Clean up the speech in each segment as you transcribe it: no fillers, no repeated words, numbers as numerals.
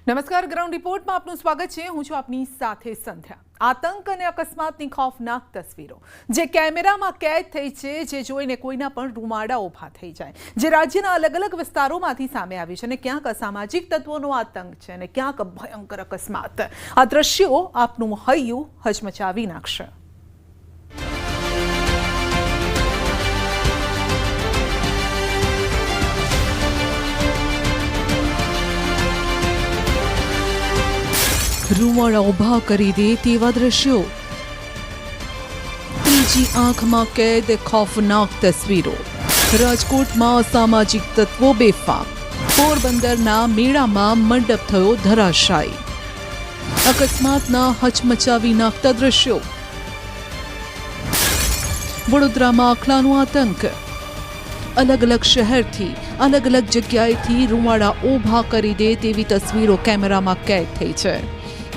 નમસ્કાર, ગ્રાઉન્ડ રિપોર્ટમાં આપનું સ્વાગત છે. હું છું આપની સાથે સંધ્યા. આતંક અને અકસ્માતની ખૌફનાક તસવીરો જે કેમેરામાં કેદ થઈ છે, જે જોઈને કોઈના પણ રૂમાડા ઊભા થઈ જાય, જે રાજ્યના અલગ અલગ વિસ્તારોમાંથી સામે આવી છે. અને ક્યાંક અસામાજિક તત્વોનો આતંક છે અને ક્યાંક ભયંકર અકસ્માત. આ દ્રશ્યો આપનું હૈયું હચમચાવી નાખશે. રૂવાડા ઊભા કરી દે તેવા દ્રશ્યો. ત્રીજી આંખમાં કેદ ખૌફનાક તસવીરો. રાજકોટમાં અસામાજિક તત્વો બેફામ. પોરબંદરના મેળામાં મંડપ થયો ધરાશાયી. અકસ્માતના હચમચાવી નાખતા દ્રશ્યો. વડોદરામાં આખલાનો આતંક. અલગ અલગ શહેરથી અલગ અલગ જગ્યાએથી રૂવાડા ઊભા કરી દે તેવી તસવીરો કેમેરામાં કેદ થઈ છે.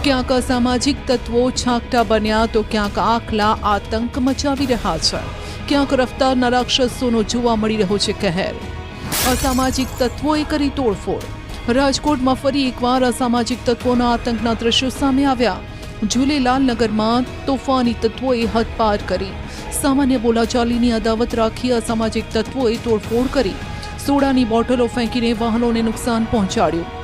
ક્યાંક અસામાજિક તત્વો છાંકટા બન્યા તો ક્યાંક આખલા આતંક મચાવી રહ્યા છે. ક્યાંક રફતારના રાક્ષસોનો જોવા મળી રહ્યો છે કહેર. અસામાજિક તત્વોએ કરી તોડફોડ. રાજકોટમાં ફરી એકવાર અસામાજિક તત્વોના આતંકના દ્રશ્યો સામે આવ્યા. ઝૂલેલાલ નગરમાં તોફાની તત્વોએ હદપાર કરી. સામાન્ય બોલાચાલીની અદાવત રાખી અસામાજિક તત્વોએ તોડફોડ કરી. સોડાની બોટલો ફેંકીને વાહનોને નુકસાન પહોંચાડ્યું.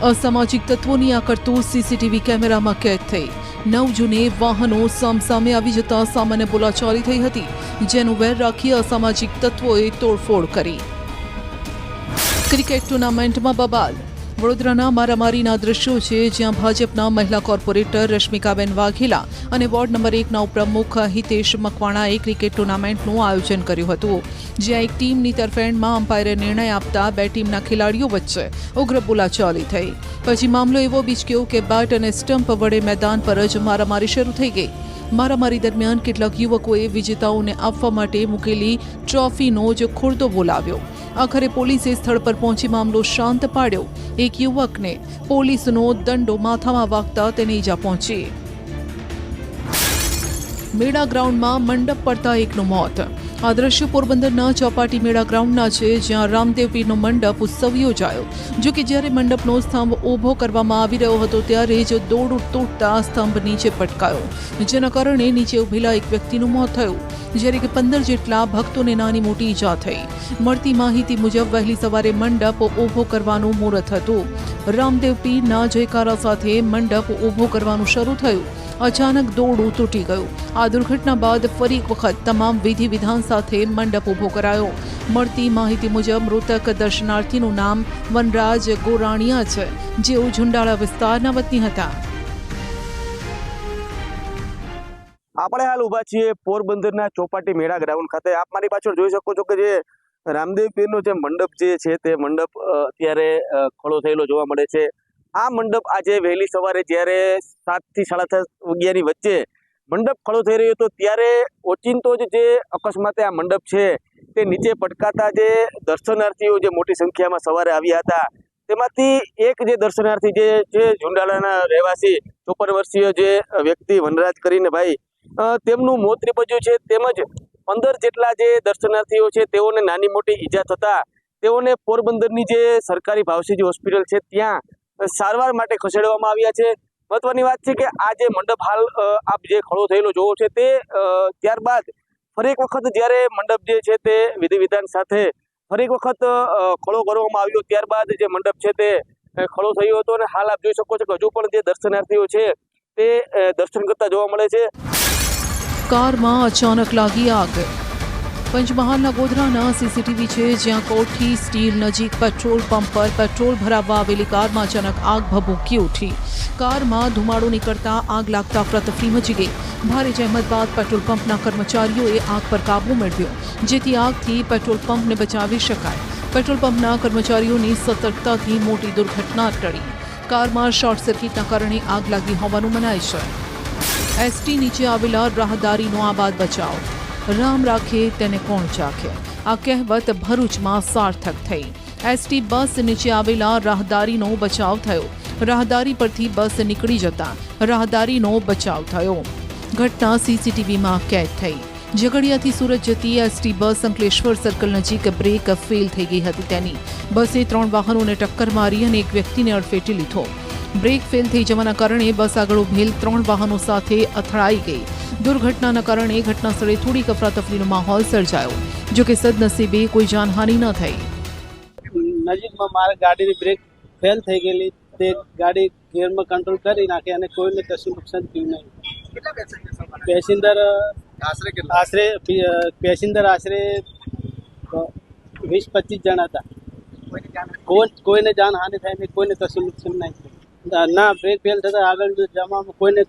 અસામાજિક તત્વોની આ કરતૂત સીસીટીવી કેમેરામાં કેદ થઈ. 9 જૂને વાહનો સામસામે આવી જતા સામાન્ય બોલાચાલી થઈ હતી, જેનું વેર રાખી અસામાજિક તત્વોએ તોડફોડ કરી. ક્રિકેટ ટુર્નામેન્ટમાં બબાલ. વડોદરાના મારામારીના દ્રશ્યો છે, જ્યાં ભાજપના મહિલા કોર્પોરેટર રશ્મિકાબેન વાઘેલા અને વોર્ડ નંબર 1ના ઉપપ્રમુખ હિતેશ મકવાણાએ ક્રિકેટ ટુર્નામેન્ટનું આયોજન કર્યું હતું, જ્યાં એક ટીમની તરફેણમાં અમ્પાયરે નિર્ણય આપતા બે ટીમના ખેલાડીઓ વચ્ચે ઉગ્ર બોલાચાલી થઈ. પછી મામલો એવો બીચક્યો કે બેટ અને સ્ટમ્પ વડે મેદાન પર જ મારામારી શરૂ થઈ ગઈ. મારામારી દરમિયાન કેટલાક યુવકોએ વિજેતાઓને આપવા માટે મૂકેલી ટ્રોફીનો જ ખુરદો બોલાવ્યો. આખરે પોલીસે સ્થળ પર પહોંચી મામલો શાંત પાડ્યો. એક યુવકને પોલીસનો દંડો માથામાં વાગતા તેને ઈજા પહોંચી. મેળા ગ્રાઉન્ડમાં મંડપ પડતા એકનું મોત. આ દ્રશ્ય પોરબંદરના ચોપાટી મેળા ગ્રાઉન્ડના છે, જ્યાં રામદેવ પીરનો મંડપ ઉત્સવ યોજાયો. જો કે જ્યારે મંડપનો સ્તંભ ઊભો કરવામાં આવી રહ્યો હતો ત્યારે જ દોરડું તૂટતા સ્તંભ નીચે પટકાયો, જેના કારણે નીચે ઊભેલા એક વ્યક્તિનું મોત થયું, જ્યારે કે 15 જેટલા ભક્તોને નાની મોટી ઈજા થઈ. મળતી માહિતી મુજબ વહેલી સવારે મંડપ ઊભો કરવાનું મુહૂર્ત હતું. રામદેવ પીરના જયકારા સાથે મંડપ ઊભો કરવાનું શરૂ થયું. અચાનક દોરડું તૂટી ગયું. આ દુર્ઘટના બાદ ફરી એક વખત તમામ વિધિ વિધાન સાથે મંડપ ઊભો કરાયો. મળતી માહિતી મુજબ મૃતક દર્શનાર્થીનું નામ વનરાજ ગોરાણીયા છે, જેઓ ઝુંડાળા વિસ્તારના વતની હતા. આપણે હાલ ઊભા છીએ પોરબંદરના ચોપાટી મેળા ગ્રાઉન્ડ ખાતે. આપ મારી પાછળ જોઈ શકો છો કે જે રામદેવ પીરનો જે મંડપ જે છે તે મંડપ અત્યારે ખોલો થયેલો જોવા મળે છે. આ મંડપ આજે વહેલી સવારે જ્યારે 7 થી 7:30 વાગ્યાની વચ્ચે મંડપ ખડો થઈ રહ્યો હતો, ત્યારે ઓચિંતો જ જે અકસ્માતે આ મંડપ છે તે નીચે પટકાતા જે દર્શનાર્થીઓ જે મોટી સંખ્યામાં સવારે આવ્યા હતા, તેમાંથી એક જે દર્શનાર્થી જે છે ઝુંડાળાના રહેવાસી 54 વર્ષીય જે વ્યક્તિ વનરાજ કરીને ભાઈ, તેમનું મોત નીપજ્યું છે. તેમજ 15 જેટલા જે દર્શનાર્થીઓ છે તેઓને નાની મોટી ઈજા થતા તેઓને પોરબંદરની જે સરકારી ભાવસીજી હોસ્પિટલ છે ત્યાં સારવાર માટે ખસેડવામાં આવ્યા છે. મહત્વની વાત છે કે આ જે મંડપ હાલ આપ જે ખડો થયેલો જોવો છે તે ત્યારબાદ ફરી એક વખત જ્યારે મંડપ જે છે તે વિધિ વિધાન સાથે ફરી એક વખત ખડો કરવામાં આવ્યો, ત્યારબાદ જે મંડપ છે તે ખડો થયો હતો. અને હાલ આપ જોઈ શકો છો કે હજુ પણ જે દર્શનાર્થીઓ છે તે દર્શન કરતા જોવા મળે છે. કારમાં અચાનક લાગી આગ. પંચમહાલના ગોધરાના સીસીટીવી છે, જ્યાં કોઠી સ્ટીલ નજીક પેટ્રોલ પંપ પર પેટ્રોલ ભરાવવા આવેલી કારમાં અચાનક આગ ભભૂકી ઉઠી. કારમાં ધુમાડો નીકળતા આગ લાગતા અફરાતફરી મચી ગઈ. ભારે જહેમત બાદ પેટ્રોલ પંપના કર્મચારીઓએ આગ પર કાબૂ મેળવ્યો, જેથી આગથી પેટ્રોલ પંપને બચાવી શકાય. પેટ્રોલ પંપના કર્મચારીઓની સતર્કતાથી મોટી દુર્ઘટના ટળી. કારમાં શોર્ટ સર્કિટના કારણે આગ લાગી હોવાનું મનાય છે. એસટી નીચે આવેલા રાહદારીનો આબાદ બચાવ. રામ રાખે તેને કોણ ચાખે, આ કહેવત ભરૂચમાં સાર્થક થઈ. એસટી બસ નીચે આવેલા રાહદારીનો બચાવ થયો. રાહદારી પરથી બસ નીકળી જતા રાહદારીનો બચાવ થયો. ઘટના સીસીટીવીમાં કેદ થઈ. ઝઘડિયાથી સુરત જતી એસટી બસ અંકલેશ્વર સર્કલ નજીક બ્રેક ફેલ થઈ ગઈ હતી તેની બસે 3 વાહનોને ટક્કર મારી અને એક વ્યક્તિને અડફેટે લીધો. બ્રેક ફેલ થઈ જવાના કારણે બસ આગળ ઉભેલ 3 વાહનો સાથે અથડાઈ ગઈ. દુર્ઘટનાના કારણે ઘટના સ્થળે થોડીક અફરાતફરીનો માહોલ સર્જાયો. જો કે સદનસીબે કોઈ જાનહાનિ ન થઈ. નજીકમાં મારી ગાડીની બ્રેક ફેલ થઈ ગયેલી, તે ગાડી ગિયરમાં કંટ્રોલ કરી નાખી અને કોઈને કશું નુકસાન થયું નહીં. પેસેન્જર આશરે 20-25 જણા હતા. કોઈને જાનહાનિ થાય નહીં, કોઈને કશું નુકસાન નહીં થયું. ના, બ્રેક ફેલ થતા આગળ જવામાં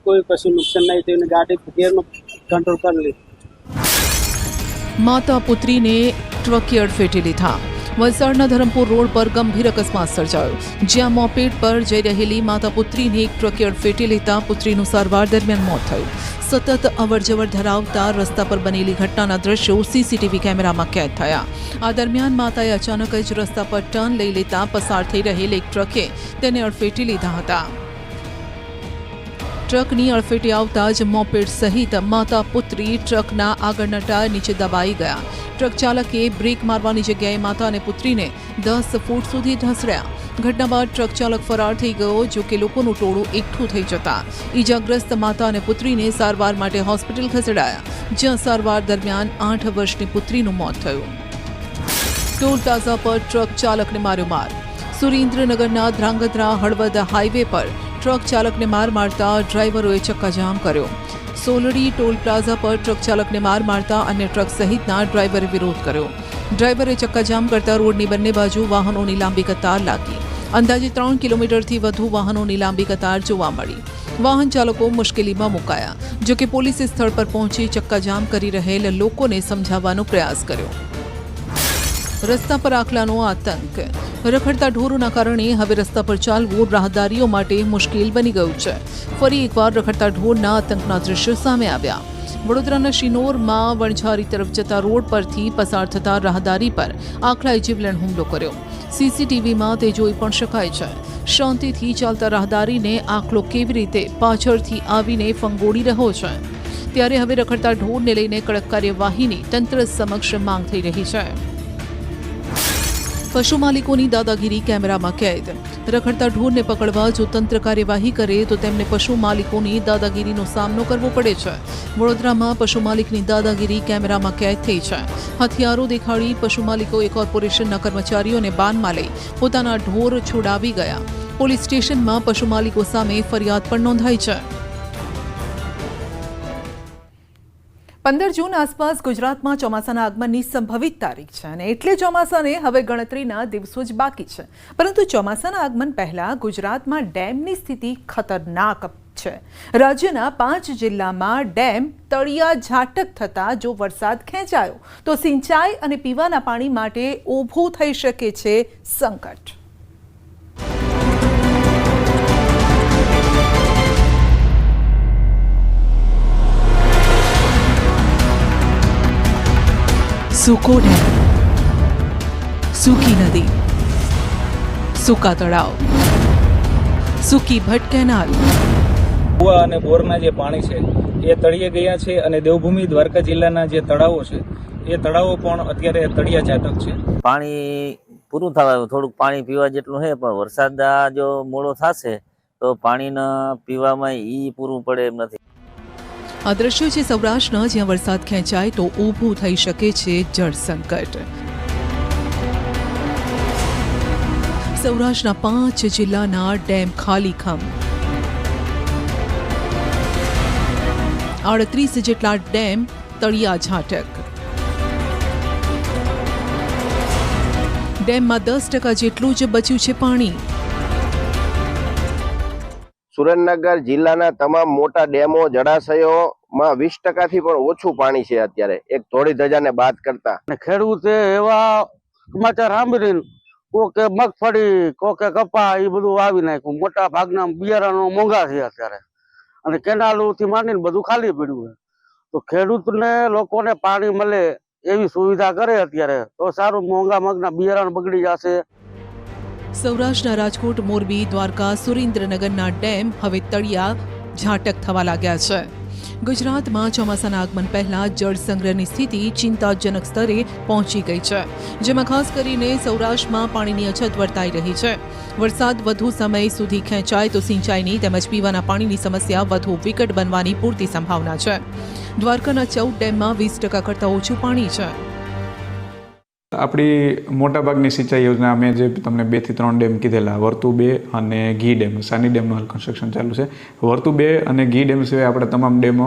કોઈ કશું નુકસાન નહીં થયું. ગાડી ગિયરમાં કંટ્રોલ કરી લીધી. માતા પુત્રીને ટ્રકે અડફેટે લીધા. વલસાડના ધરમપુર રોડ પર ગંભીર અકસ્માત સર્જાયો, જ્યાં મોપેડ પર જઈ રહેલી માતા પુત્રીને એક ટ્રકે અડફેટે લેતા પુત્રીનું સારવાર દરમિયાન મોત થયું. સતત અવરજવર ધરાવતા રસ્તા પર બનેલી ઘટનાના દ્રશ્યો સીસીટીવી કેમેરામાં કેદ થયા. આ દરમિયાન માતાએ અચાનક જ રસ્તા પર ટર્ન લઈ લેતા પસાર થઈ રહેલ એક ટ્રકે તેને અડફેટે લીધા હતા. ટ્રકની અડફેટે આવતા જ મોપેડ સહિત માતા પુત્રી ટ્રકના આગળના ટાયર નીચે દબાઈ ગયા. ટ્રક ચાલકે બ્રેક મારવાની જગ્યાએ માતા અને પુત્રીને 10 ફૂટ સુધી ઢસડ્યા. ઘટના બાદ ટ્રક ચાલક ફરાર થઈ ગયો. જો કે લોકોનું ટોળું એકઠું થઈ જતા ઈજાગ્રસ્ત માતા અને પુત્રીને સારવાર માટે હોસ્પિટલ ખસેડાયા, જ્યાં સારવાર દરમિયાન 8 વર્ષની પુત્રીનું મોત થયું. ટોલ પ્લાઝા પર ટ્રક ચાલકને માર્યો માર. સુરેન્દ્રનગરના ધ્રાંગધ્રા હળવદ હાઈવે પર ટ્રક ચાલકને માર મારતા ડ્રાઈવરોએ ચક્કાજામ કર્યો. સોલડી ટોલ પ્લાઝા પર ટ્રક ચાલકને માર મારતા અન્ય ટ્રક સહિતના ડ્રાઈવરે વિરોધ કર્યો. ડ્રાઈવરે ચક્કાજામ કરતા રોડની બંને બાજુ વાહનોની લાંબી કતાર લાગી. અંદાજે 3 કિલોમીટરથી વધુ વાહનોની લાંબી કતાર જોવા મળી. વાહન ચાલકો મુશ્કેલીમાં મુકાયા. જો કે પોલીસે સ્થળ પર પહોંચી ચક્કાજામ કરી રહેલ લોકોને સમજાવવાનો પ્રયાસ કર્યો. રસ્તા પર આખલાનો આતંક. રખડતા ઢોરોના કારણે હવે રસ્તા પર ચાલવું રાહદારીઓ માટે મુશ્કેલ બની ગયું છે. ફરી એકવાર રખડતા ઢોરના આતંકના દ્રશ્યો સામે આવ્યા. વડોદરાના શિનોરમાં વણઝારી તરફ જતા રોડ પરથી પસાર થતા રાહદારી પર આખલાએ જીવલેણ હુમલો કર્યો. સીસીટીવીમાં તે જોઈ પણ શકાય છે. શાંતિથી ચાલતા રાહદારીને આખલો કેવી રીતે પાછળથી આવીને ફંગોળી રહ્યો છે. ત્યારે હવે રખડતા ઢોરને લઈને કડક કાર્યવાહીની તંત્ર સમક્ષ માંગ થઈ રહી છે. પશુ માલિકોની દાદાગીરી કેમેરામાં કેદ. રખડતા ઢોરને પકડવા જો તંત્ર કાર્યવાહી કરે તો તેમને પશુ માલિકોની દાદાગીરીનો સામનો કરવો પડે છે. વડોદરામાં પશુ માલિકની દાદાગીરી કેમેરામાં કેદ થઈ છે. હથિયારો દેખાડી પશુ માલિકોએ કોર્પોરેશનના કર્મચારીઓને બાનમાં લઈ પોતાના ઢોર છોડાવી ગયા. પોલીસ સ્ટેશનમાં પશુ માલિકો સામે ફરિયાદ પણ નોંધાઈ છે. 15 જૂન આસપાસ ગુજરાતમાં ચોમાસાના આગમનની સંભવિત તારીખ છે અને એટલે ચોમાસાને હવે ગણતરીના દિવસો જ બાકી છે. પરંતુ ચોમાસાના આગમન પહેલા ગુજરાતમાં ડેમની સ્થિતિ ખતરનાક છે. રાજ્યના 5 જિલ્લામાં ડેમ તળિયા ઝાટક થતાં જો વરસાદ ખેંચાયો તો સિંચાઈ અને પીવાના પાણી માટે ઊભું થઈ શકે છે સંકટ. સૂકો ડેમ, સૂકી નદી, સૂકા તળાવ, સૂકી ભટ્ટ કેનાલ. કુવા અને બોરના જે પાણી છે એ તળિયે ગયા છે અને દેવભૂમિ દ્વારકા જિલ્લાના જે તળાવો છે એ તળાવો પણ અત્યારે તળિયા ઝાટક છે. પાણી પૂરું થવા થોડુંક પાણી પીવા જેટલું છે, પણ વરસાદ જો મોડો થશે તો પાણીના પીવામાં ઈ પૂરું પડે એમ નથી. આ દ્રશ્યો છે સૌરાષ્ટ્રના, જ્યાં વરસાદ ખેંચાય તો ઊભું થઈ શકે છે જળ સંકટ. સૌરાષ્ટ્રના 5 જિલ્લાના ડેમ ખાલીખમ. 38 જેટલા ડેમ તળિયા ઝાટક. ડેમમાં 10% જેટલું જ બચ્યું છે પાણી. સુરેન્દ્રનગર જિલ્લાના તમામ મોટા ડેમો જળાશયોમાં 20% થી પણ ઓછું પાણી છે અત્યારે, એક ધોળી ધજાને બાદ કરતા. ખેડૂતે એવા સમાચાર સાંભળીને કોકે મગફળી કોકે કપા એ બધું વાવી નાખ્યું. મોટા ભાગના બિયારણો મોંઘા છે અત્યારે અને કેનાલોથી માંડીને બધું ખાલી પડ્યું છે. તો ખેડૂતને લોકોને પાણી મળે એવી સુવિધા કરે અત્યારે તો સારું. મોંઘા મગના બિયારણ બગડી જશે. સૌરાષ્ટ્રના રાજકોટ, મોરબી, દ્વારકા, સુરેન્દ્રનગરના ડેમ હવે તળિયા ઝાટક થવા લાગ્યા છે. ગુજરાતમાં ચોમાસાના આગમન પહેલા જળ સંગ્રહની સ્થિતિ ચિંતાજનક સ્તરે પહોંચી ગઈ છે, જેમાં ખાસ કરીને સૌરાષ્ટ્રમાં પાણીની અછત વર્તાઈ રહી છે. વરસાદ વધુ સમય સુધી ખેંચાય તો સિંચાઈની તેમજ પીવાના પાણીની સમસ્યા વધુ વિકટ બનવાની પૂરતી સંભાવના છે. દ્વારકાના 14 ડેમમાં 20% કરતાં ઓછું પાણી છે. આપણી મોટાભાગની સિંચાઈ યોજના અમે જે તમને 2 થી 3 ડેમ કીધેલા, વર્તુ 2 અને ઘી ડેમ, સાની ડેમનું હાલ કન્સ્ટ્રક્શન ચાલુ છે. વર્તુ 2 અને ઘી ડેમ સિવાય આપણે તમામ ડેમો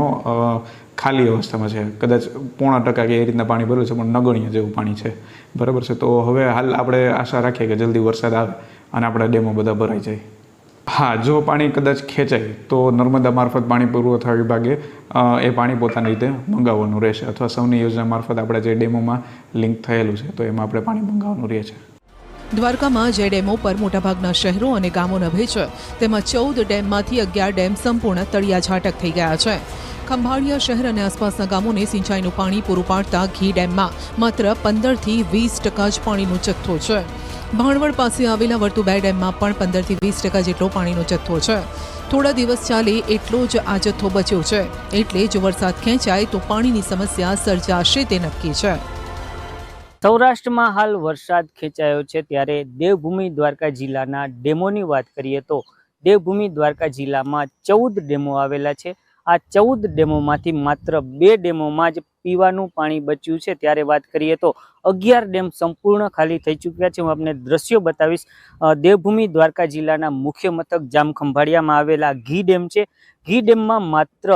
ખાલી અવસ્થામાં છે. કદાચ 0.5% કે એ રીતના પાણી ભરેલું છે, પણ નગણ્ય જેવું પાણી છે. બરાબર છે. તો હવે હાલ આપણે આશા રાખીએ કે જલ્દી વરસાદ આવે અને આપણા ડેમો બધા ભરાઈ જાય. હા, જો પાણી કદાચ ખેંચાય તો નર્મદા મારફત પાણી પુરવઠા વિભાગે એ પાણી પોતાની રીતે મંગાવવાનું રહેશે, અથવા સૌની યોજના મારફત આપણે જે ડેમોમાં લિંક થયેલું છે તો એમાં આપણે પાણી મંગાવવાનું રહે છે. દ્વારકામાં જે ડેમો પર મોટાભાગના શહેરો અને ગામો નભે છે, તેમાં 14 ડેમમાંથી 11 ડેમ સંપૂર્ણ તળિયા ઝાટક થઈ ગયા છે. ખંભાળિયા શહેર અને આસપાસના ગામોને સિંચાઈનું પાણી પૂરું પાડતા ઘી ડેમમાં માત્ર 15 થી 20% જ પાણીનો જથ્થો છે. ભાણવડ પાસે આવેલા વર્તુ 2 ડેમમાં પણ 15 થી 20% જેટલો પાણીનો જથ્થો છે. થોડા દિવસ ચાલે એટલો જ આ જથ્થો બચ્યો છે, એટલે જો વરસાદ ખેંચાય તો પાણીની સમસ્યા સર્જાશે તે નક્કી છે. સૌરાષ્ટ્રમાં હાલ વરસાદ ખેંચાયો છે, ત્યારે દેવભૂમિ દ્વારકા જિલ્લાના ડેમોની વાત કરીએ તો દેવભૂમિ દ્વારકા જિલ્લામાં 14 ડેમો આવેલા છે. આ 14 ડેમોમાંથી માત્ર 2 ડેમોમાં જ પીવાનું પાણી બચ્યું છે. ત્યારે વાત કરીએ તો 11 ડેમ સંપૂર્ણ ખાલી થઈ ચૂક્યા છે. હું આપને દ્રશ્યો બતાવીશ. દેવભૂમિ દ્વારકા જિલ્લાના મુખ્ય મથક જામખંભાળિયામાં આવેલા ઘી ડેમ છે. ઘી ડેમમાં માત્ર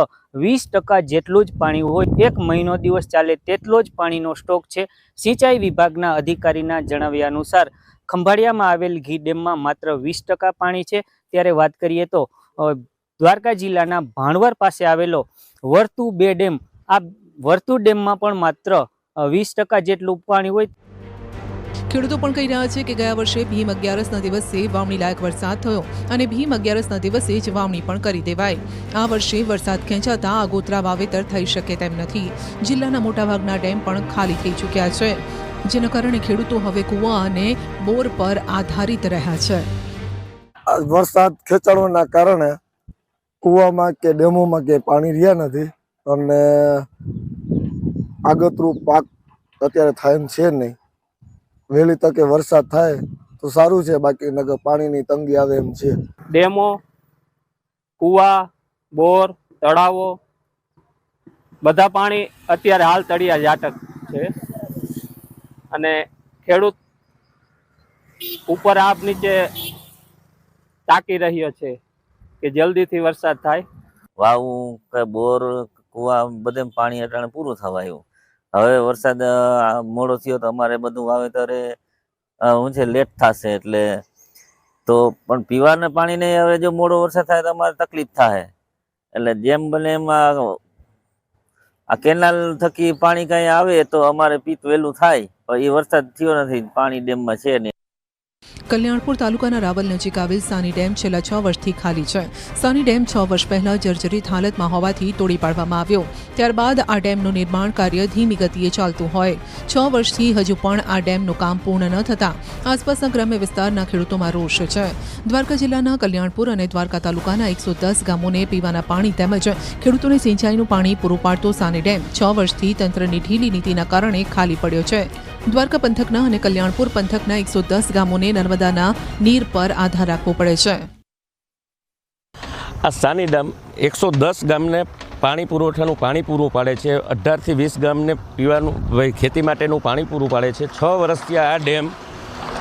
20% જેટલું જ પાણી હોય, 1 મહિનો દિવસ ચાલે તેટલો જ પાણીનો સ્ટોક છે. સિંચાઈ વિભાગના અધિકારીના જણાવ્યા અનુસાર ખંભાળિયામાં આવેલ ઘી ડેમમાં માત્ર 20% પાણી છે. ત્યારે વાત કરીએ તો દ્વારકા જિલ્લાના ભાણવડ પાસે આવેલો વર્તુ 2 ડેમ, આ વર્તુ ડેમમાં પણ માત્ર 20% જેટલું પાણી હોય. ખેડૂતો પણ કહી રહ્યા છે કે ગયા વર્ષે ભીમ 11ના દિવસે વાવણી લાયક વરસાદ થયો અને ભીમ 11ના દિવસે જ વાવણી પણ કરી દેવાય. આ વર્ષે વરસાદ ખેંચાતા આગોતરા વાવેતર થઈ શકે તેમ નથી. જિલ્લાના મોટાભાગના ડેમ પણ ખાલી થઈ ચૂક્યા છે, જેના કારણે ખેડૂતો હવે કુવા અને બોર પર આધારિત રહ્યા છે. વરસાદ ખેંચાણવાના કારણે કુવામાં કે ડેમોમાં કે પાણી રહ્યા નથી અને આગતરું પાક અત્યારે થાય એમ છે નહીં. વહેલી તકે વરસાદ થાય તો સારું છે, બાકી નગર પાણીની તંગી આવે એમ છે. ડેમો, કુવા, બોર, તળાવો બધા પાણી અત્યારે હાલ તળિયા ઝાટક છે અને ખેડૂત ઉપર આપ નીચે તાકી રહ્યો છે કે જલ્દીથી વરસાદ થાય. વાવું કે બોર, કુવા બધે પાણી અટાણે પૂરું થવા આવ્યું. હવે વરસાદ મોડો થયો તો અમારે બધું વાવેતરે શું છે લેટ થશે, એટલે તો પણ પીવાના પાણીને હવે જો મોડો વરસાદ થાય તો અમારે તકલીફ થાય. એટલે જેમ બને એમાં આ કેનાલ થકી પાણી કઈ આવે તો અમારે પીત વહેલું થાય, પણ એ વરસાદ થયો નથી, પાણી ડેમમાં છે નહીં. કલ્યાણપુર તાલુકાના રાવલ નજીક આવેલ સાની ડેમ છેલ્લા 6 વર્ષથી ખાલી છે. સાની ડેમ 6 વર્ષ પહેલા જર્જરિત હાલતમાં હોવાથી તોડી પાડવામાં આવ્યો. ત્યારબાદ આ ડેમનું નિર્માણ કાર્ય ધીમી ગતિએ ચાલતું હોય. 6 વર્ષથી હજુ પણ આ ડેમનું કામ પૂર્ણ ન થતા આસપાસના ગ્રામ્ય વિસ્તારના ખેડૂતોમાં રોષ છે. દ્વારકા જિલ્લાના કલ્યાણપુર અને દ્વારકા તાલુકાના 110 ગામોને પીવાના પાણી તેમજ ખેડૂતોને સિંચાઈનું પાણી પૂરું પાડતો સાની ડેમ 6 વર્ષથી તંત્રની ઢીલી નીતિના કારણે ખાલી પડ્યો છે. દ્વારકા પંથકના અને કલ્યાણપુર પંથકના 110 ગામોને નર્મદાના નીર પર આધાર રાખવો પડે છે. આ સાની ડેમ 110 ગામને પાણી પુરવઠાનું પાણી પૂરું પાડે છે. 18 થી 20 ગામને પીવાનું ખેતી માટેનું પાણી પૂરું પાડે છે. 6 વર્ષથી આ ડેમ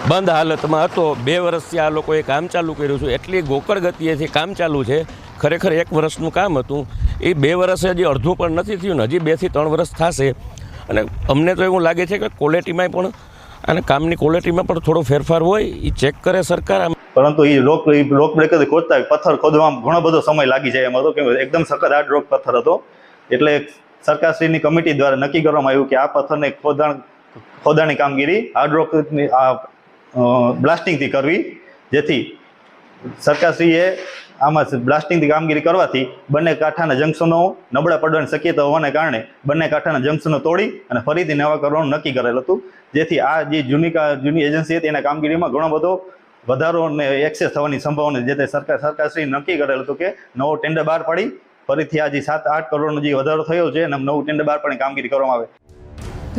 બંધ હાલતમાં હતો. 2 વર્ષથી આ લોકોએ કામ ચાલુ કર્યું છે. એટલી ગોકળ ગતિએથી કામ ચાલુ છે. ખરેખર 1 વર્ષનું કામ હતું, એ 2 વર્ષે હજી અડધું પણ નથી થયું, હજી 2 થી 3 વર્ષ થશે. અને અમને તો એવું લાગે છે કે ક્વોલિટીમાં પણ અને કામની ક્વોલિટીમાં પણ થોડો ફેરફાર હોય, એ ચેક કરે સરકાર. પરંતુ એ રોક બ્રેકર ખોદતા પથ્થર ખોદવામાં ઘણો બધો સમય લાગી જાય એમ હતો, કે એકદમ સખત હાર્ડ રોક પથ્થર હતો. એટલે સરકારશ્રીની કમિટી દ્વારા નક્કી કરવામાં આવ્યું કે આ પથ્થરને ખોદાણી કામગીરી હાર્ડ રોકની બ્લાસ્ટિંગથી કરવી, જેથી સરકારશ્રીએ આમાં બ્લાસ્ટિંગથી કામગીરી કરવાથી બંને કાંઠાના જંકશનો નબળા પડવાની શક્યતા હોવાને કારણે બંને કાંઠાના જંકશનો તોડી અને ફરીથી નવા કરવાનું નક્કી કરેલ હતું. જેથી આ જે જૂની એજન્સી હતી એના કામગીરીમાં ઘણો બધો વધારો અને એક્સેસ થવાની સંભાવના, જે સરકારશ્રી નક્કી કરેલ હતું કે નવો ટેન્ડર બહાર પાડી ફરીથી આ જે 7-8 કરોડનો જે વધારો થયો છે અને નવું ટેન્ડર બહાર પણ કામગીરી કરવામાં આવે.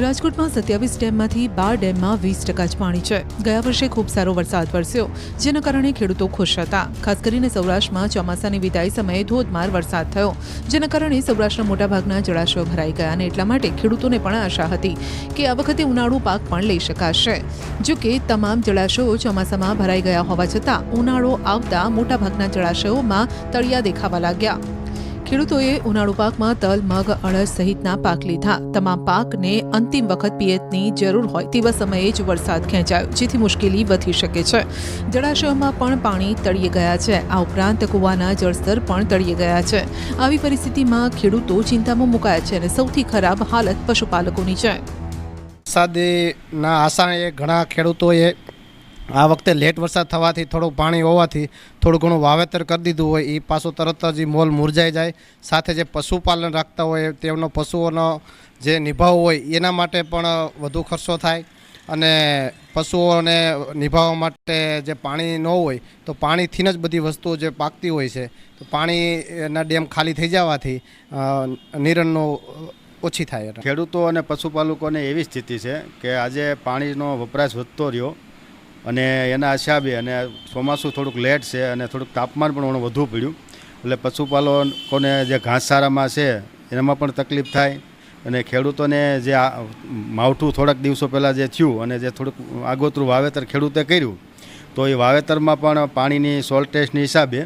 રાજકોટમાં 27 ડેમમાંથી 12 ડેમમાં 20% જ પાણી છે. ગયા વર્ષે ખૂબ સારો વરસાદ વરસ્યો, જેના કારણે ખેડૂતો ખુશ હતા. ખાસ કરીને સૌરાષ્ટ્રમાં ચોમાસાની વિદાય સમયે ધોધમાર વરસાદ થયો, જેના કારણે સૌરાષ્ટ્રના મોટાભાગના જળાશયો ભરાઈ ગયા અને એટલા માટે ખેડૂતોને પણ આશા હતી કે આ વખતે ઉનાળુ પાક પણ લઈ શકાશે. જો કે તમામ જળાશયો ચોમાસામાં ભરાઈ ગયા હોવા છતાં ઉનાળો આવતા મોટાભાગના જળાશયોમાં તળિયા દેખાવા લાગ્યા. ખેડૂતોએ ઉનાળુ પાકમાં તલ, મગ, અડદ સહિતના પાક લીધા. તમામ પાકને અંતિમ વખત પિયતની જરૂર હોય તેવા સમયે જ વરસાદ ખેંચાયો, જેથી મુશ્કેલી વધી શકે છે. જળાશયોમાં પણ પાણી તળિયે ગયા છે. આ ઉપરાંત કૂવાના જળસ્તર પણ તળિયે ગયા છે. આવી પરિસ્થિતિમાં ખેડૂતો ચિંતામાં મુકાયા છે અને સૌથી ખરાબ હાલત પશુપાલકોની છે. વરસાદના આશાએ ઘણા ખેડૂતોએ આ વખતે લેટ વરસાદ થવાથી થોડું પાણી હોવાથી થોડું ઘણું વાવેતર કરી દીધું હોય, એ પાછું તરત જ મોલ મુરઝાઈ જાય. સાથે જે પશુપાલન રાખતા હોય તેમનો પશુઓનો જે નિભાવ હોય એના માટે પણ વધુ ખર્ચો થાય અને પશુઓને નિભાવવા માટે જે પાણી ન હોય તો પાણીથી જ બધી વસ્તુઓ જે પાકતી હોય છે, તો પાણીના ડેમ ખાલી થઈ જવાથી નિરણનો ઓછી થાય. ખેડૂતો અને પશુપાલકોને એવી સ્થિતિ છે કે આજે પાણીનો વપરાશ વધતો રહ્યો અને એના હિસાબે અને ચોમાસું થોડુંક લેટ છે અને થોડુંક તાપમાન પણ વધુ પડ્યું, એટલે પશુપાલકોને જે ઘાસચારામાં છે એમાં પણ તકલીફ થાય અને ખેડૂતોને જે માવઠું થોડાક દિવસો પહેલાં જે થયું અને જે થોડુંક આગોતરું વાવેતર ખેડૂતે કર્યું તો એ વાવેતરમાં પણ પાણીની શોર્ટેજની હિસાબે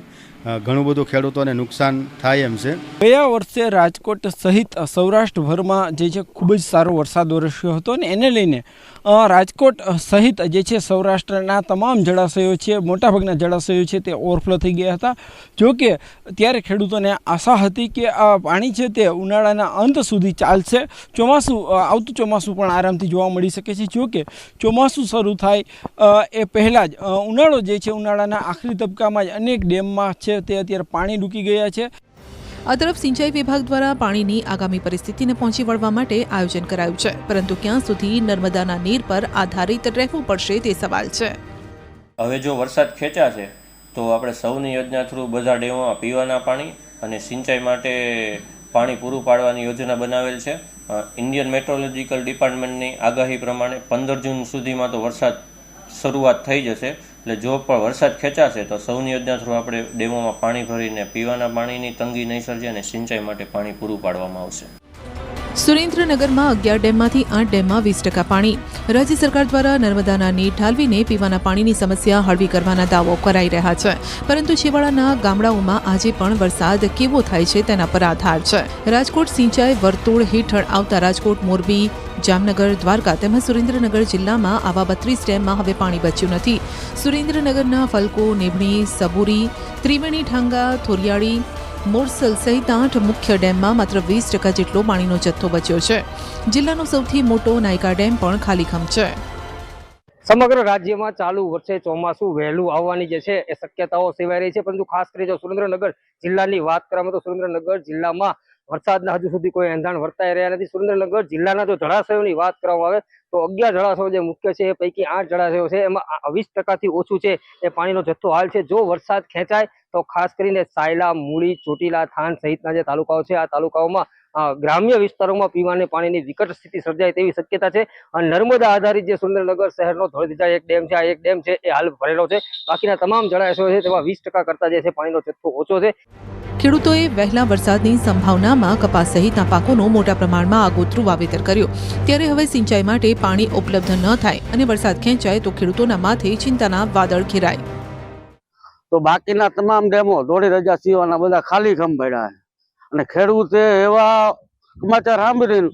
ઘણું બધું ખેડૂતોને નુકસાન થાય એમ છે. ગયા વર્ષે રાજકોટ સહિત સૌરાષ્ટ્રભરમાં જે છે ખૂબ જ સારો વરસાદ વરસ્યો હતો અને એને લઈને રાજકોટ સહિત જે છે સૌરાષ્ટ્રના તમામ જળાશયો છે, મોટાભાગના જળાશયો છે તે ઓવરફ્લો થઈ ગયા હતા. જો કે ત્યારે ખેડૂતોને આશા હતી કે આ પાણી છે તે ઉનાળાના અંત સુધી ચાલશે. આવતું ચોમાસું પણ આરામથી જોવા મળી શકે છે. જો કે ચોમાસું શરૂ થાય એ પહેલાં જ ઉનાળો જે છે ઉનાળાના આખરી તબક્કામાં જ અનેક ડેમમાં છે તે અત્યારે પાણી ડૂકી ગયા છે. આ તરફ સિંચાઈ વિભાગ દ્વારા પાણીની આગામી પરિસ્થિતિને પહોંચી વળવા માટે આયોજન કરાયું છે, પરંતુ ક્યાં સુધી નર્મદાના નીર પર આધારિત રહેવું પડશે તે સવાલ છે. હવે જો વરસાદ ખેંચાશે તો આપણે સૌની યોજના થ્રુ બધા ડેમોમાં પીવાના પાણી અને સિંચાઈ માટે પાણી પૂરું પાડવાની યોજના બનાવેલ છે. ઇન્ડિયન મેટ્રોલોજીકલ ડિપાર્ટમેન્ટની આગાહી પ્રમાણે 15 જૂન સુધીમાં તો વરસાદ શરૂઆત થઈ જશે. એટલે જો પણ વરસાદ ખેંચાશે તો સૌની યોજના થ્રુ આપણે ડેમોમાં પાણી ભરીને પીવાના પાણીની તંગી નહીં સર્જે અને સિંચાઈ માટે પાણી પૂરું પાડવામાં આવશે. સુરેન્દ્રનગરમાં 11 ડેમમાંથી 8 ડેમમાં 20% પાણી. રાજ્ય સરકાર દ્વારા નર્મદાના નીર ઠાલવીને પીવાના પાણીની સમસ્યા હળવી કરવાના દાવો કરાઈ રહ્યા છે, પરંતુ છેવાડાના ગામડાઓમાં આજે પણ વરસાદ કેવો થાય છે તેના પર આધાર છે. રાજકોટ સિંચાઈ વર્તુળ હેઠળ આવતા રાજકોટ, મોરબી, જામનગર, દ્વારકા તેમજ સુરેન્દ્રનગર જિલ્લામાં આવા 32 ડેમમાં હવે પાણી બચ્યું નથી. સુરેન્દ્રનગરના ફલકો, નેબણી, સબુરી, ત્રિવેણી ઠાંગા, થોરિયાળી, મોરસલ સહિત 8 મુખ્ય ડેમમાં માત્ર 20% જેટલો પાણીનો જથ્થો બચ્યો છે. જિલ્લાનો સૌથી મોટો નાયકા ડેમ પણ ખાલીખમ છે. સમગ્ર રાજ્યમાં ચાલુ વર્ષે ચોમાસું વહેલું આવવાની જે છે એ શક્યતાઓ સેવાઈ રહી છે, પરંતુ ખાસ કરી જો સુરેન્દ્રનગર જિલ્લાની વાત કરવામાં તો સુરેન્દ્રનગર જિલ્લામાં વરસાદના હજુ સુધી કોઈ એંધાણ વર્તાઈ રહ્યા નથી. સુરેન્દ્રનગર જિલ્લાના જો જળાશયોની વાત કરવામાં આવે તો 11 જળાશયો જે મુખ્ય છે એ પૈકી 8 જળાશયો છે એમાં 20%થી ઓછું છે એ પાણીનો જથ્થો હાલ છે. જો વરસાદ ખેંચાય તો ખાસ કરીને સાયલા, મૂળી, ચોટીલા, થાન સહિતના જે તાલુકાઓ છે આ તાલુકાઓમાં ગ્રામ્ય વિસ્તારોમાં પીવાને પાણીની વિકટ સ્થિતિ સર્જાય તેવી શક્યતા છે. અને નર્મદા આધારિત જે સુરેન્દ્રનગર શહેરનો ધોળીધજા એક ડેમ છે, આ એક ડેમ છે એ હાલ ભરેલો છે. બાકીના તમામ જળાશયો છે તેમાં 20% કરતા જે છે પાણીનો જથ્થો ઓછો છે. ખેડૂતોએ વહેલા વરસાદની સંભાવનામાં કપાસ સહિતના પાકોનું મોટા પ્રમાણમાં આગોતરું વાવેતર કર્યું. ત્યારે હવે સિંચાઈ માટે પાણી ઉપલબ્ધ ન થાય અને વરસાદ ખેંચાય તો ખેડૂતોના માથે ચિંતાના વાદળ ઘેરાય. તો બાકીના તમામ ડેમો ધોળીધજા સિવાયના બધા ખાલીખમ પડ્યા છે અને ખેડૂતે એવા સમાચાર સાંભળીને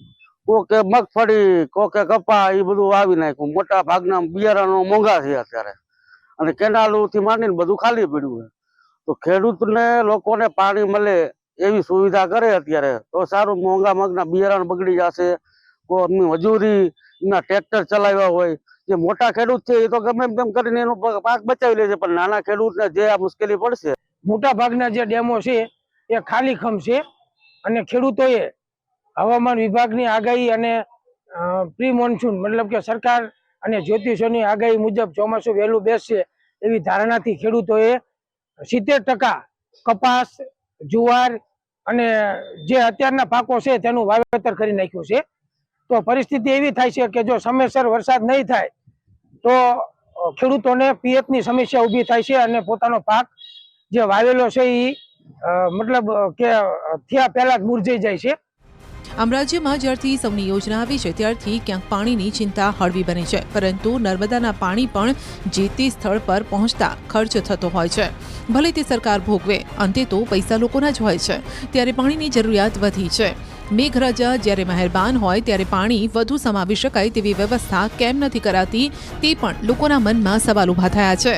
કોકે મગફળી, કોકે કપા એ બધું વાવી નાખ્યું. મોટા ભાગના બિયારણો મોંઘા છે અત્યારે અને કેનાલોથી માંડીને બધું ખાલી પડ્યું છે. તો ખેડૂતને લોકોને પાણી મળે એવી સુવિધા કરે અત્યારે તો સારું. મોંઘા મગના બિયારણ બગડી જશે, કોઈની મજૂરી, એના ટ્રેક્ટર ચલાવ્યા હોય. જે મોટા ખેડૂત છે એ તો ગમે તેમ કરીને એનો પાક બચાવી લે છે, પણ નાના ખેડૂતને જે આ મુશ્કેલી પડશે. મોટા ભાગના જે ડેમો છે એ ખાલીખમ છે અને ખેડૂતોએ હવામાન વિભાગની આગાહી અને પ્રી મોન્સૂન મતલબ કે સરકાર અને જ્યોતિષોની આગાહી મુજબ ચોમાસું વહેલું બેસશે એવી ધારણાથી ખેડૂતોએ 70% કપાસ, જુવાર, અને જે અત્યારના પાકો છે તેનું વાવેતર કરી નાખ્યું છે. તો પરિસ્થિતિ એવી થાય છે કે જો સમયસર વરસાદ નહીં થાય તો ખેડૂતોને પિયતની સમસ્યા ઊભી થાય છે અને પોતાનો પાક જે વાવેલો છે એ મતલબ કે થયા પહેલા જ મુરઝાઈ જાય છે. આમ રાજ્યમાં જ્યારથી સૌની યોજના આવી છે ત્યારથી ક્યાંક પાણીની ચિંતા હળવી બની છે, પરંતુ નર્મદાના પાણી પણ જે તે સ્થળ પર પહોંચતા ખર્ચ થતો હોય છે. ભલે તે સરકાર ભોગવે, અંતે તો પૈસા લોકોના જ હોય છે. ત્યારે પાણીની જરૂરિયાત વધી છે. મેઘરાજા જ્યારે મહેરબાન હોય ત્યારે પાણી વધુ સમાવી શકાય તેવી વ્યવસ્થા કેમ નથી કરાતી તે પણ લોકોના મનમાં સવાલ ઊભા થયા છે.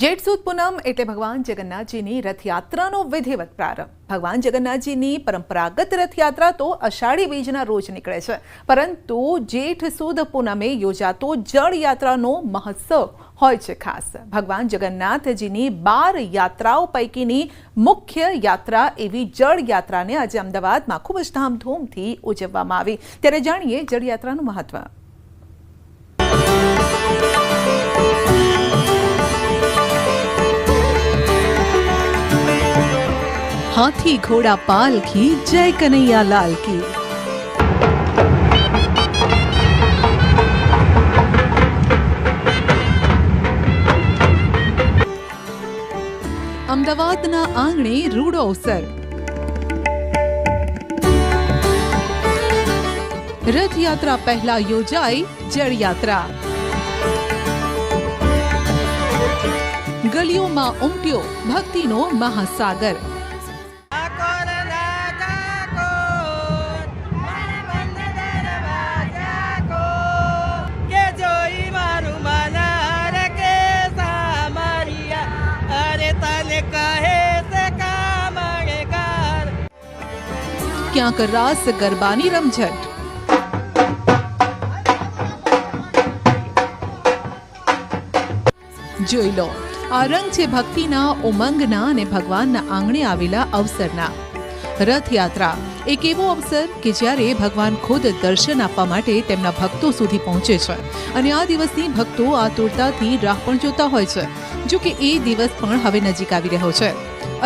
જેઠ સુદ પૂનમ એટલે ભગવાન જગન્નાથજીની રથયાત્રાનો વિધિવત પ્રારંભ. ભગવાન જગન્નાથજીની પરંપરાગત રથયાત્રા તો અષાઢી બીજના રોજ નીકળે છે, પરંતુ જેઠ સુદ પૂનમે યોજાતો જળયાત્રાનો મહોત્સવ હોય છે ખાસ. ભગવાન જગન્નાથજીની 12 યાત્રાઓ પૈકીની મુખ્ય યાત્રા એવી જળયાત્રાને આજે અમદાવાદમાં ખૂબ જ ધામધૂમથી ઉજવવામાં આવી. ત્યારે જાણીએ જળયાત્રાનું મહત્વ. हाथी घोड़ा पालकी जय कन्हैया लाल की. અમદાવાદના આંગણે રૂડો અવસર. રથયાત્રા પહેલા યોજાઈ જળયાત્રા. ગલીઓમાં ઉમટ્યો ભક્તિનો મહાસાગર. ક્યાંક રાસ ગરબાની રમઝટ. જોઈ લો, આ રંગ છે ભક્તિના, ઉમંગના અને ભગવાનના આંગણે આવેલા અવસરના. રથયાત્રા એક એવો અવસર કે જ્યારે ભગવાન ખુદ દર્શન આપવા માટે તેમના ભક્તો સુધી પહોંચે છે અને આ દિવસની ભક્તો આતુરતાથી રાહ પણ જોતા હોય છે. જો કે એ દિવસ પણ હવે નજીક આવી રહ્યો છે.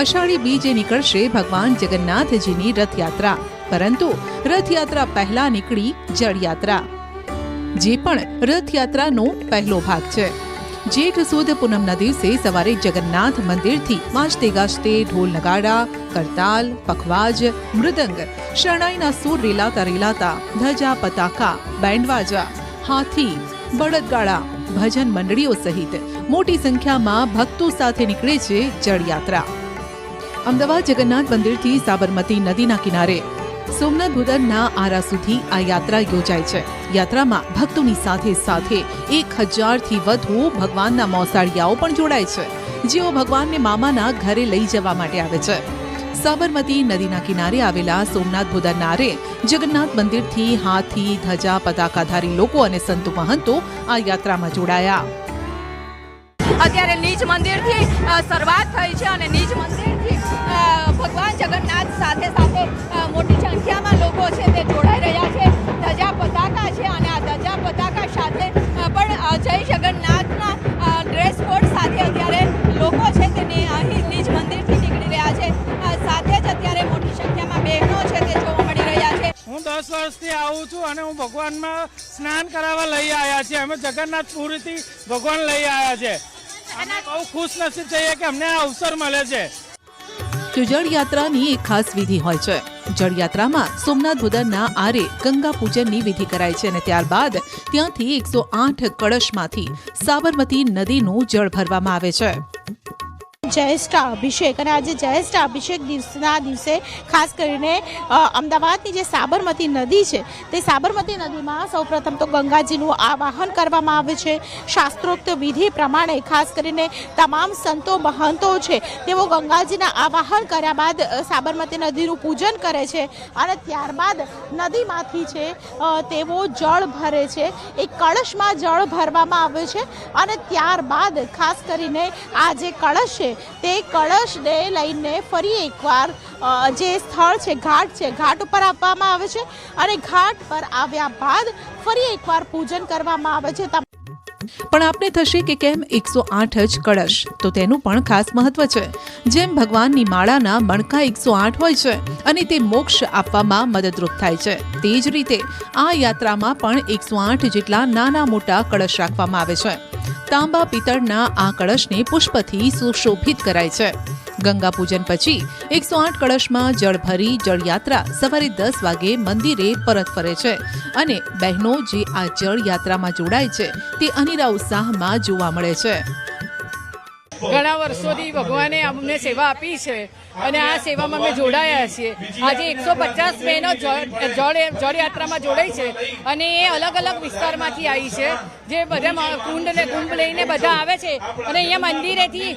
અષાઢી બીજે નીકળશે ભગવાન જગન્નાથજીની રથયાત્રા, પરંતુ રથયાત્રા પહેલા નીકળી જળયાત્રા, જે પણ રથયાત્રાનો પહેલો ભાગ છે. જેઠ સુદ પૂનમના દિવસે સવારે જગન્નાથ મંદિરથી વાજતે ગાજતે ઢોલ નગાડા, કરતાલ, પખવાજ, મૃદંગ, શરણાઈના સૂર રેલાતા રેલાતા ધજા પતાકા, બેન્ડવાજા, હાથી, બળદગાડા, ભજન મંડળીઓ સહિત મોટી સંખ્યામાં ભક્તો સાથે નીકળે છે જળયાત્રા. અમદાવાદ જગન્નાથ મંદિરથી સાબરમતી નદીના કિનારે સોમનાથ ભૂદરના આરા સુધી આ યાત્રા યોજાય છે. યાત્રામાં ભક્તોની સાથે સાથે 1000થી વધુ ભગવાનના મોસાળિયાઓ પણ જોડાય છે, જેઓ ભગવાનને મામાના ઘરે લઈ જવા માટે આવે છે. સાબરમતી નદીના કિનારે આવેલા સોમનાથ ભૂદરના આરે જગન્નાથ મંદિરથી હાથી, ધજા, પતાકાધારી લોકો અને સંતો મહંતો આ યાત્રામાં જોડાયા. અત્યારે નિજ મંદિરથી શરૂઆત થઈ છે અને નિજ મંદિરથી ભગવાન જગન્નાથ સાથે સાથે મોટી સંખ્યામાં લોકો છે તે જોડાઈ રહ્યા છે. ધજા પતાકા છે અને આ ધજા પતાકા સાથે પણ જય જગન્નાથના ડ્રેસ કોડ સાથે અત્યારે લોકો છે તેને અહીં નિજ મંદિરથી નીકળી રહ્યા છે. સાથે જ અત્યારે મોટી સંખ્યામાં બહેનો છે તે જોવા મળી રહ્યા છે. હું 10 વર્ષથી આવું છું અને હું ભગવાનમાં સ્નાન કરાવવા લઈ આવ્યા છે. અમે જગન્નાથપુરીથી ભગવાન લઈ આવ્યા છે અને બહુ ખુશ નસીબ થઈએ કે અમને આ અવસર મળે છે. તો જળયાત્રાની એક ખાસ વિધિ હોય છે. જળયાત્રામાં સોમનાથ ભૂદરના આરે ગંગા પૂજનની વિધિ કરાય છે અને ત્યારબાદ ત્યાંથી 108 કળશમાંથી સાબરમતી નદીનું જળ ભરવામાં આવે છે. જ્યેષ્ઠ અભિષેક અને આજે જ્યેષ્ઠ અભિષેક દિવસના દિવસે ખાસ કરીને અમદાવાદની જે સાબરમતી નદી છે તે સાબરમતી નદીમાં સૌપ્રથમ તો ગંગાજીનું આવાહન કરવામાં આવે છે. શાસ્ત્રોક્ત વિધિ પ્રમાણે ખાસ કરીને તમામ સંતો મહંતો છે તેઓ ગંગાજીના આવાહન કર્યા બાદ સાબરમતી નદીનું પૂજન કરે છે અને ત્યારબાદ નદીમાંથી છે તેઓ જળ ભરે છે. એક કળશમાં જળ ભરવામાં આવે છે અને ત્યારબાદ ખાસ કરીને આ જે કળશ છે તે કળશને લઈને ફરી એકવાર જે સ્થળ છે ઘાટ ઉપર આપવામાં આવે છે અને ઘાટ પર આવ્યા બાદ ફરી એકવાર પૂજન કરવામાં આવે છે. પણ આપને થશે કે કેમ 108 જ કળશ? તો તેનું પણ ખાસ મહત્વ છે. જેમ ભગવાનની માળાના મણકા 108 હોય છે અને તે મોક્ષ આપવામાં મદદરૂપ થાય છે, તે જ રીતે આ યાત્રામાં પણ 108 જેટલા નાના મોટા કળશ રાખવામાં આવે છે. તાંબા પિત્તળના આ કળશને પુષ્પથી સુશોભિત કરાય છે. ગંગા પૂજન પછી 108 કળશમાં જળ ભરી જળયાત્રા સવારે 10 વાગે મંદિરે પરત ફરે છે અને બહેનો જે આ જળ યાત્રામાં જોડાય છે તે અનેરા ઉત્સાહમાં જોવા મળે છે. ઘણા વર્ષોથી ભગવાને અમને સેવા આપી છે અને આ સેવામાં અમે જોડાયા છીએ. આજે 150 બહેનો જળયાત્રામાં જોડાઈ છે અને એ અલગ અલગ વિસ્તારમાંથી આવી છે, જે બધા કુંભ લઈને બધા આવે છે અને અહીંયા મંદિરેથી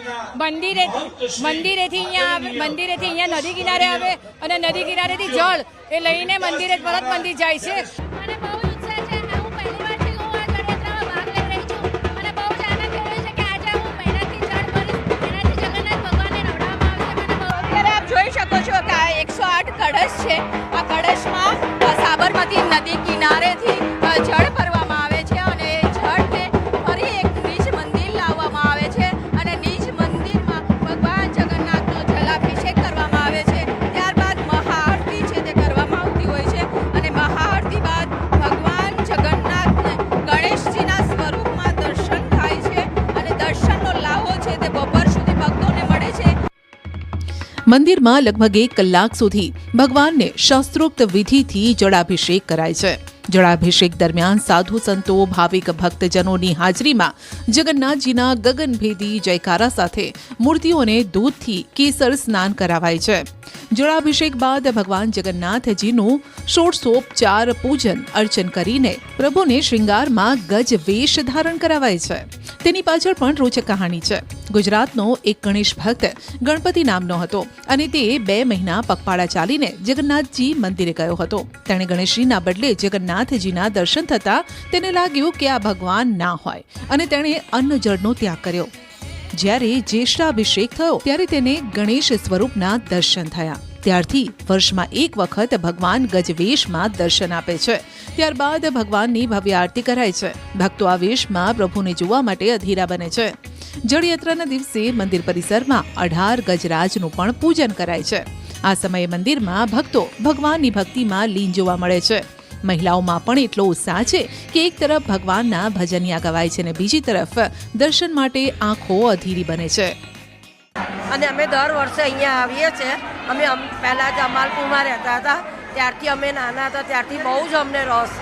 અહીંયા નદી કિનારે આવે અને નદી કિનારેથી જળ એ લઈને મંદિરે પરત મંદિર જાય છે. કળશ છે. આ કળશમાં સાબરમતી નદી કિનારેથી જળ ભરવામાં આવે છે અને જળને ફરી એક નિજ મંદિર લાવવામાં આવે છે અને નિજ મંદિરમાં ભગવાન જગન્નાથનો જલાભિષેક કરવામાં આવે છે. ત્યારબાદ મહાઆરતી છે તે કરવામાં આવતી હોય છે અને મહાઆરતી બાદ ભગવાન જગન્નાથને ગણેશજીના સ્વરૂપમાં દર્શન થાય છે અને દર્શનનો લાવો છે તે બપોર સુધી ભક્તોને મળે છે. મંદિરમાં લગભગ 1 કલાક સુધી ભગવાનને શાસ્ત્રોક્ત વિધિથી જળાભિષેક કરાય છે. જળાભિષેક દરમિયાન સાધુ સંતો, ભાવિક ભક્તજનોની હાજરીમાં જગન્નાથજીના ગગનભેદી જયકારા સાથે મૂર્તિઓને દૂધથી કેસર સ્નાન કરાવાય છે. જળાભિષેક બાદ ભગવાન જગન્નાથજીનું ષોડશોપચાર પૂજન અર્ચન કરીને પ્રભુને શ્રૃંગારમાં ગજ વેશ ધારણ કરાવાય છે. તેની પાછળ પણ રોચક કહાણી છે. ગુજરાતનો એક ગણેશ ભક્ત ગણપતિ નામનો હતો અને તે 2 મહિના પગપાળા ચાલીને જગન્નાથજી મંદિરે ગયો હતો. તેણે ગણેશજીના બદલે જગન્નાથજીના દર્શન થતા તેને લાગ્યું કે આ ભગવાન ના હોય અને તેણે અન્ન જળનો ત્યાગ કર્યો. જ્યારે જ્યેષ્ઠાભિષેક થયો ત્યારે તેને ગણેશ સ્વરૂપના દર્શન થયા. ત્યારથી વર્ષમાં 1 વખત ભગવાન ગજવેશમાં દર્શન આપે છે. ત્યારબાદ ભગવાનની ભવ્ય આરતી કરાય છે. ભક્તો આ વેશમાં પ્રભુને જોવા માટે અધીરા બને છે. જળયાત્રાના દિવસે મંદિર પરિસરમાં 18 ગજરાજનું પણ પૂજન કરાય છે. આ સમયે મંદિરમાં ભક્તો ભગવાનની ભક્તિમાં લીન જોવા મળે છે. મહિલાઓમાં પણ એટલો ઉત્સાહ છે કે એક તરફ ભગવાનના ભજનિયા ગવાય છે અને બીજી તરફ દર્શન માટે આંખો અધીરી બને છે. અને અમે દર વર્ષે અહીંયા આવીએ છીએ. અમે પહેલાં જમાલપુરમાં રહેતા હતા, ત્યારથી અમે નાના હતા ત્યારથી બહુ જ અમને રસ,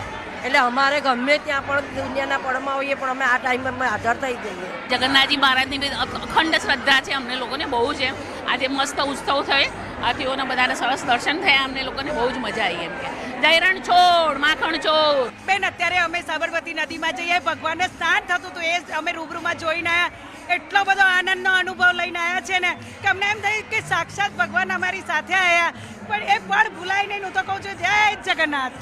એટલે અમારે ગમે ત્યાં પણ દુનિયાના પડમાં હોઈએ પણ અમે આ ટાઈમે અમે હાજર થઈ જઈએ. જગન્નાથજી મહારાજની અખંડ શ્રદ્ધા છે અમને લોકોને બહુ છે. આજે મસ્ત ઉત્સવ થયો, આથીઓના બધાને સરસ દર્શન થયા, અમને લોકોને બહુ જ મજા આવી. એમ કે જય રણછોડ માખણ ચોર બેન, અત્યારે અમે સાબરમતી નદીમાં જઈએ, ભગવાનને સ્નાન થતું હતું એ અમે રૂબરૂમાં જોઈને આવ્યા. એટલો બધો આનંદનો અનુભવ લઈને આવ્યા છે ને કે અમને એમ થયું કે સાક્ષાત ભગવાન અમારી સાથે આવ્યા, પણ એ પણ ભૂલાય નહીં. હું તો કહું છું જય જગન્નાથ.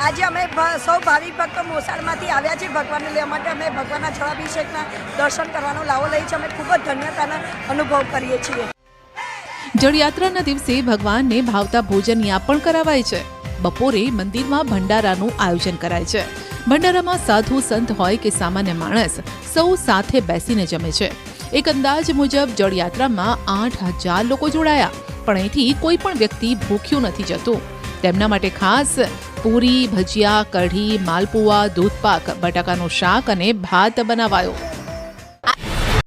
આજે અમે સૌ ભાવિક ભક્તો મોસાળમાંથી આવ્યા છીએ ભગવાનને લેવા માટે. અમે ભગવાનના જળાભિષેકના દર્શન કરવાનો લાવો લઈએ છીએ. અમે ખૂબ જ ધન્યતાનો અનુભવ કરીએ છીએ. જળયાત્રાના દિવસે ભગવાનને ભાવતા ભોજન પણ કરાવાય છે. બપોરે મંદિરમાં ભંડારાનું આયોજન કરાય છે. ભંડારામાં સાધુ સંત હોય કે સામાન્ય માણસ સૌ સાથે બેસીને જમે છે. એક અંદાજ મુજબ જળયાત્રામાં 8000 લોકો જોડાયા, પણ અહીંથી કોઈ પણ વ્યક્તિ ભૂખ્યું નથી જતું. તેમના માટે ખાસ પૂરી, ભજીયા, કઢી, માલપુઆ, દૂધપાક, બટાકાનું શાક અને ભાત બનાવાયો.